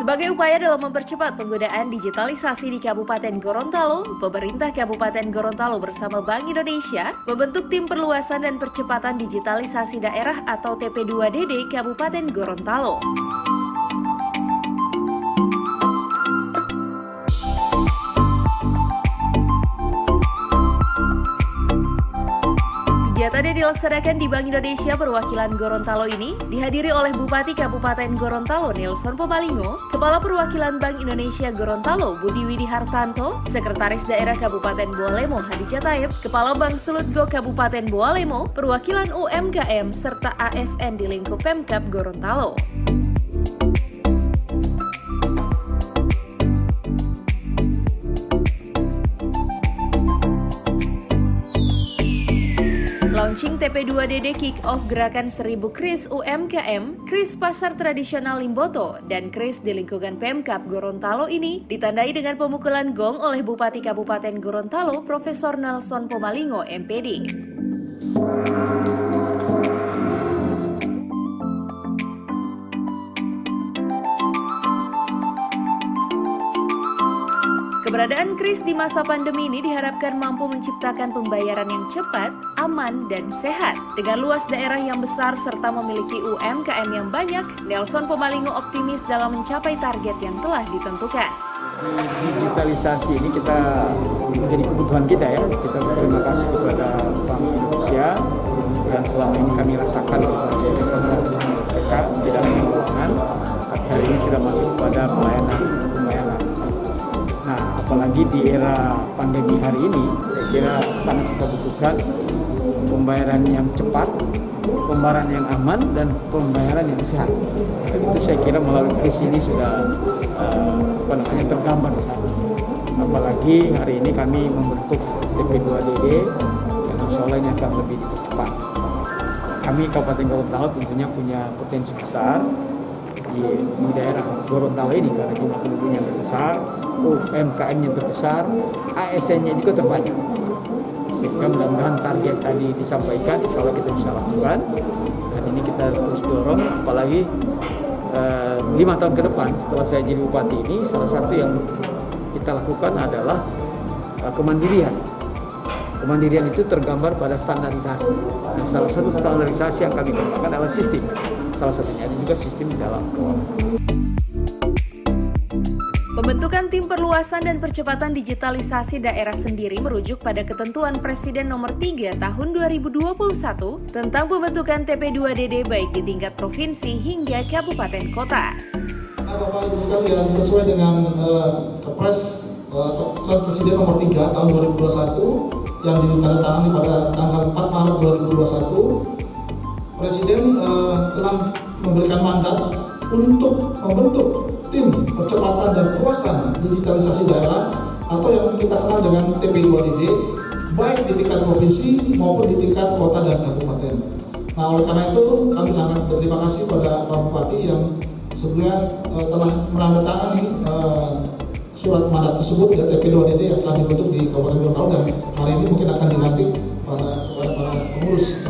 Sebagai upaya dalam mempercepat penggunaan digitalisasi di Kabupaten Gorontalo, pemerintah Kabupaten Gorontalo bersama Bank Indonesia membentuk Tim Perluasan dan Percepatan Digitalisasi Daerah atau TP2DD Kabupaten Gorontalo. Kegiatan yang dilaksanakan di Bank Indonesia perwakilan Gorontalo ini dihadiri oleh Bupati Kabupaten Gorontalo Nelson Pomalingo, Kepala Perwakilan Bank Indonesia Gorontalo Budi Widi Hartanto, Sekretaris Daerah Kabupaten Bualemo Hadijah Taib, Kepala Bank Sulutgo Kabupaten Bualemo, perwakilan UMKM, serta ASN di lingkup Pemkab Gorontalo. Launching TP2DD Kick-Off Gerakan 1000 Kris UMKM, Kris Pasar Tradisional Limboto, dan Kris di lingkungan Pemkab Gorontalo ini ditandai dengan pemukulan gong oleh Bupati Kabupaten Gorontalo Profesor Nelson Pomalingo, MPD. Keberadaan Kris di masa pandemi ini diharapkan mampu menciptakan pembayaran yang cepat, aman, dan sehat. Dengan luas daerah yang besar serta memiliki UMKM yang banyak, Nelson Pomalingo optimis dalam mencapai target yang telah ditentukan. Digitalisasi ini kita menjadi kebutuhan kita ya. Kita berterima kasih kepada Bank Indonesia dan selama ini kami rasakan mereka di dalam keuangan, tapi hari ini sudah masuk pada pelayanan. Nah, apalagi di era pandemi hari ini, saya kira sangat kita butuhkan pembayaran yang cepat, pembayaran yang aman, dan pembayaran yang sehat. Dan itu saya kira melalui kris ini sudah tergambar di sana. Apalagi hari ini kami membentuk TP2DD yang insya Allah ini akan lebih dipercepat. Kami Kabupaten Gorontalo tentunya punya potensi besar di daerah Gorontalo ini karena jumlah penduduknya terbesar, UMKM-nya terbesar, ASN-nya juga terbanyak. Sehingga mudah-mudahan target tadi disampaikan, insya Allah kita bisa lakukan. Dan ini kita terus dorong, apalagi 5 tahun ke depan setelah saya jadi bupati ini, salah satu yang kita lakukan adalah kemandirian. Kemandirian itu tergambar pada standarisasi. Nah, salah satu standarisasi yang kami kembangkan adalah sistem. Salah satunya ada juga sistem di dalam keuangan. Pembentukan Tim Perluasan dan Percepatan Digitalisasi Daerah sendiri merujuk pada ketentuan Presiden Nomor 3 Tahun 2021 tentang pembentukan TP2DD baik di tingkat provinsi hingga kabupaten kota. Bapak Ibu sekalian, sesuai dengan Kepres Presiden Nomor 3 Tahun 2021 yang ditandatangani pada tanggal 4 Maret 2021, Presiden telah memberikan mandat untuk membentuk Tim Percepatan dan Perluasan Digitalisasi Daerah atau yang kita kenal dengan TP2DD baik di tingkat provinsi maupun di tingkat kota dan kabupaten. Nah, oleh karena itu kami sangat berterima kasih pada Pak Bupati yang sebelumnya telah menandatangani surat mandat tersebut ya, TP2DD yang telah dibentuk di Kabupaten Gorontalo dan hari ini mungkin akan dilantik kepada para pengurus